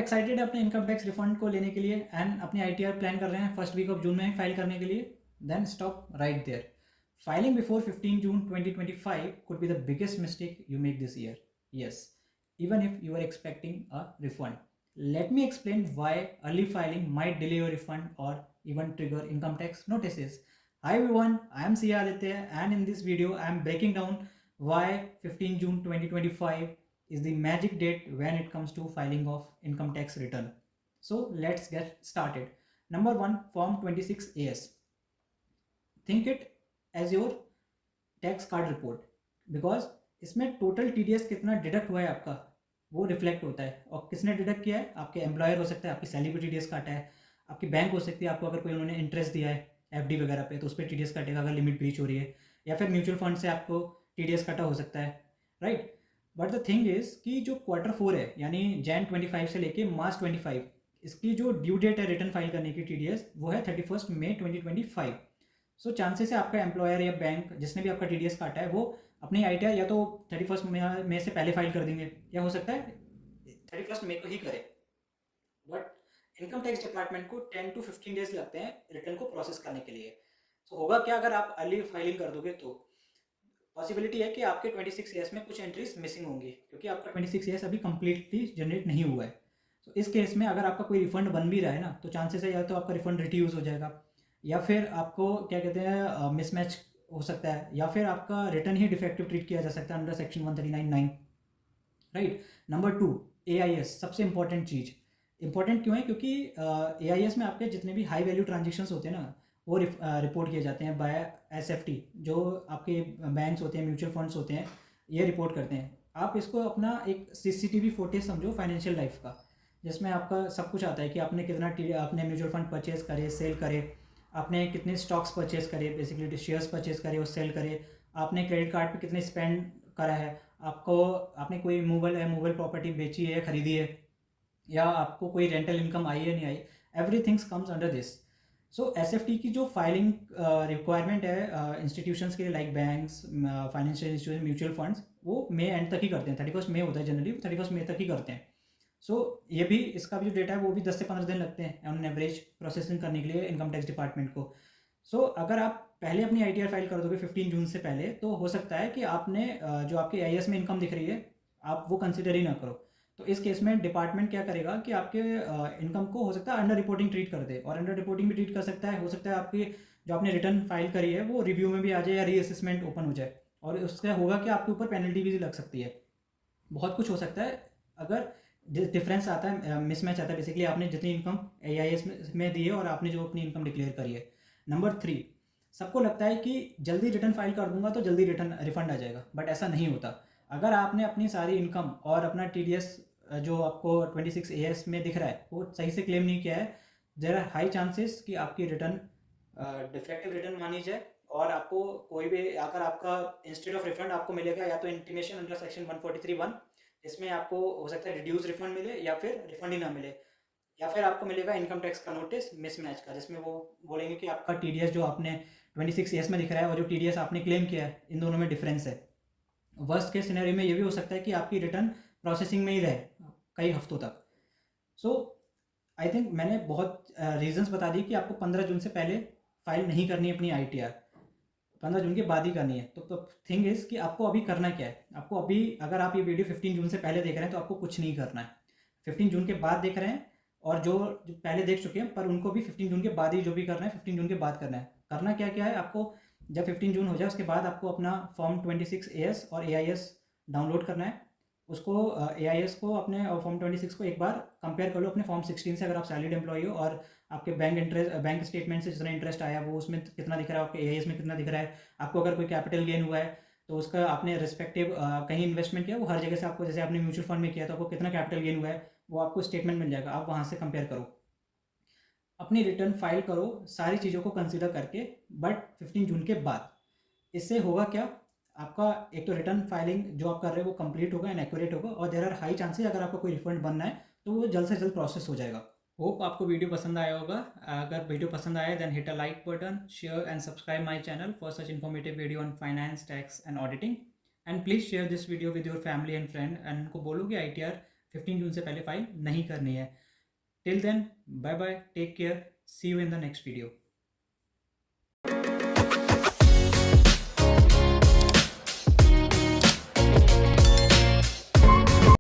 Excited है अपने income tax refund को लेने के लिए एंड अपनी आईटीआर प्लान कर रहे हैं फर्स्ट वीक ऑफ जून में फाइल करने के लिए? Then stop right there. Filing before 15 June 2025 could be the biggest mistake you make this year. Yes, even if you are expecting a refund. Let me explain why early filing might delay your refund or even trigger income tax notices. Hi everyone, I am Siya Aditya, and in this video I am breaking down why 15 June 2025 is the magic date when it comes to filing of income tax return. So let's get started. Number 1, Form 26AS. Think it as your tax card report, because इसमें total TDS कितना deduct हुआ है आपका वो reflect होता है. और किसने डिडक्ट किया है? आपके एम्प्लॉयर हो सकता है, आपकी सैलरी पे टीडीएस काटा है, आपकी बैंक हो सकती है, आपको अगर कोई उन्होंने इंटरेस्ट दिया है एफडी वगैरह पे तो उस पर टीडीएस कटेगा अगर लिमिट ब्रीच हो रही है, या फिर म्यूचुअल फंड से आपको टीडीएस कटा हो सकता है, right. But the thing is कि जो Q4 है यानी Jan 25 से लेके March 25, इसकी जो ड्यू डेट है रिटर्न फाइल करने की टीडीएस वो है 31 मई 2025. सो चांसेस है आपका एम्प्लॉयर या बैंक जिसने भी आपका टीडीएस काटा है वो अपनी आईटीआर या तो 31 मई से पहले फाइल कर देंगे, या हो सकता है 31 मई को ही करे. बट इनकम टैक्स डिपार्टमेंट को 10 to 15 डेज लगते हैं रिटर्न को प्रोसेस करने के लिए. सो होगा क्या अगर आप अर्ली फाइलिंग कर दोगे तो पॉसिबिलिटी है कि आपके 26 ईयर्स में कुछ एंट्रीज मिसिंग होंगी, क्योंकि आपका 26 ईयर्स अभी कंप्लीटली जनरेट नहीं हुआ है. तो इस केस में अगर आपका कोई रिफंड बन भी रहा है ना तो चांसेस है या तो आपका रिफंड रिड्यूस हो जाएगा, या फिर आपको क्या कहते हैं मिसमैच हो सकता है, या फिर आपका रिटर्न ही डिफेक्टिव ट्रीट किया जा सकता है under section 139(9), right. Number 2, AIS. सबसे इंपॉर्टेंट चीज़. इंपॉर्टेंट क्यों है? क्योंकि एआईएस में आपके जितने भी हाई वैल्यू ट्रांजेक्शन्स होते हैं ना वो रिपोर्ट किए जाते हैं बाय एसएफटी. जो आपके बैंक्स होते हैं, म्यूचुअल फंड्स होते हैं, ये रिपोर्ट करते हैं. आप इसको अपना एक सीसीटीवी फुटेज समझो फाइनेंशियल लाइफ का, जिसमें आपका सब कुछ आता है कि आपने कितना अपने म्यूचुअल फंड परचेज करे, सेल करे, आपने कितने स्टॉक्स परचेज करे, बेसिकली शेयर्स परचेज करे और सेल करे, आपने क्रेडिट कार्ड पे कितने स्पेंड करा है, आपने कोई मूवेबल प्रॉपर्टी बेची है, खरीदी है, या आपको कोई रेंटल इनकम आई है नहीं आई. Everything's comes under this. So SFT की जो फाइलिंग रिक्वायरमेंट है इंस्टीट्यूशंस के लिए like banks, financial institution, mutual funds, वो मई एंड तक ही करते हैं. 31 मई होता है जनरली, 31 मई तक ही करते हैं. सो ये भी इसका भी जो डेटा है वो भी 10 से 15 दिन लगते हैं ऑन एवरेज प्रोसेसिंग करने के लिए इनकम टैक्स डिपार्टमेंट को. सो अगर आप पहले अपनी आईटीआर फाइल कर दोगे 15 जून से पहले तो हो सकता है कि आपने जो आपके आईएएस में इनकम दिख रही है आप वो कंसिडर ही ना करो. तो इस केस में डिपार्टमेंट क्या करेगा कि आपके इनकम को हो सकता है अंडर रिपोर्टिंग ट्रीट कर दे, और अंडर रिपोर्टिंग भी ट्रीट कर सकता है. हो सकता है आपकी जो आपने रिटर्न फाइल करी है वो रिव्यू में भी आ जाए या रीअसेसमेंट ओपन हो जाए, और उससे होगा कि आपके ऊपर पेनल्टी भी लग सकती है. बहुत कुछ हो सकता है अगर डिफरेंस आता है, मिसमैच आता है. बेसिकली आपने जितनी इनकम एआईएस में दी है और आपने जो अपनी इनकम डिक्लेयर करी है. नंबर 3, सबको लगता है कि जल्दी रिटर्न फाइल कर दूंगा तो जल्दी रिटर्न रिफंड आ जाएगा, बट ऐसा नहीं होता. अगर आपने अपनी सारी इनकम और अपना टीडीएस जो आपको 26AS में दिख रहा है वो सही से क्लेम नहीं किया है, देयर आर हाई चांसेस कि आपकी रिटर्न डिफेक्टिव रिटर्न मानी जाए, और आपको कोई भी अगर आपका इंस्टेड ऑफ रिफंड आपको मिलेगा या तो इंटीमेशन अंडर सेक्शन 143(1), इसमें आपको हो सकता है रिड्यूस रिफंड मिले या फिर रिफंड ही ना मिले, या फिर आपको मिलेगा इनकम टैक्स का नोटिस मिसमैच का, जिसमें वो बोलेंगे कि आपका टीडीएस जो आपने 26 में दिख रहा है और जो टीडीएस आपने क्लेम किया है इन दोनों में डिफरेंस है. वर्स्ट के सिनेरियो में ये भी हो सकता है कि आपकी रिटर्न प्रोसेसिंग में ही रहे कई हफ्तों तक. सो आई थिंक मैंने बहुत रीजंस बता दी कि आपको 15 जून से पहले फाइल नहीं करनी है अपनी आईटीआर, 15 जून के बाद ही करनी है. तो थिंग इज़ कि आपको अभी करना क्या है. आपको अभी अगर आप ये वीडियो 15 जून से पहले देख रहे हैं तो आपको कुछ नहीं करना है. 15 जून के बाद देख रहे हैं और जो पहले देख चुके हैं पर उनको भी 15 जून के बाद ही जो भी करना है 15 जून के बाद करना है. करना क्या क्या है आपको, जब 15 जून हो जाए उसके बाद आपको अपना फॉर्म 26AS और AIS डाउनलोड करना है. उसको AIS को अपने और फॉर्म 26 को एक बार कंपेयर कर लो अपने फॉर्म 16 से, अगर आप सैलरीड एम्प्लॉई हो, और आपके बैंक स्टेटमेंट से जितना इंटरेस्ट आया वो उसमें कितना दिख रहा है, आपके AIS में कितना दिख रहा है. आपको अगर कोई कैपिटल गेन हुआ है तो उसका आपने रिस्पेक्टिव कहीं इन्वेस्टमेंट किया वो हर जगह से आपको, जैसे आपने म्यूचुअल फंड में किया तो आपको कितना कैपिटल गेन हुआ है वो आपको स्टेटमेंट मिल जाएगा. आप वहाँ से कंपेयर करो, अपनी रिटर्न फाइल करो सारी चीज़ों को कंसिडर करके, बट 15 जून के बाद. इससे होगा क्या, आपका एक तो रिटर्न फाइलिंग जो आप कर रहे हो वो कंप्लीट होगा एंड एक्यूरेट होगा, और देयर आर हाई चांसेस अगर आपको कोई रिफंड बनना है तो वो जल्द से जल्द प्रोसेस हो जाएगा. होप आपको वीडियो पसंद आया होगा. अगर वीडियो पसंद आया then hit a like button, share and subscribe my channel for such informative video on finance, tax and auditing. And please share this video with your family and friend, एंड उनको बोलो कि आईटीआर 15 जून से पहले file नहीं करनी है. Till then, bye bye, take care, see you in the next video.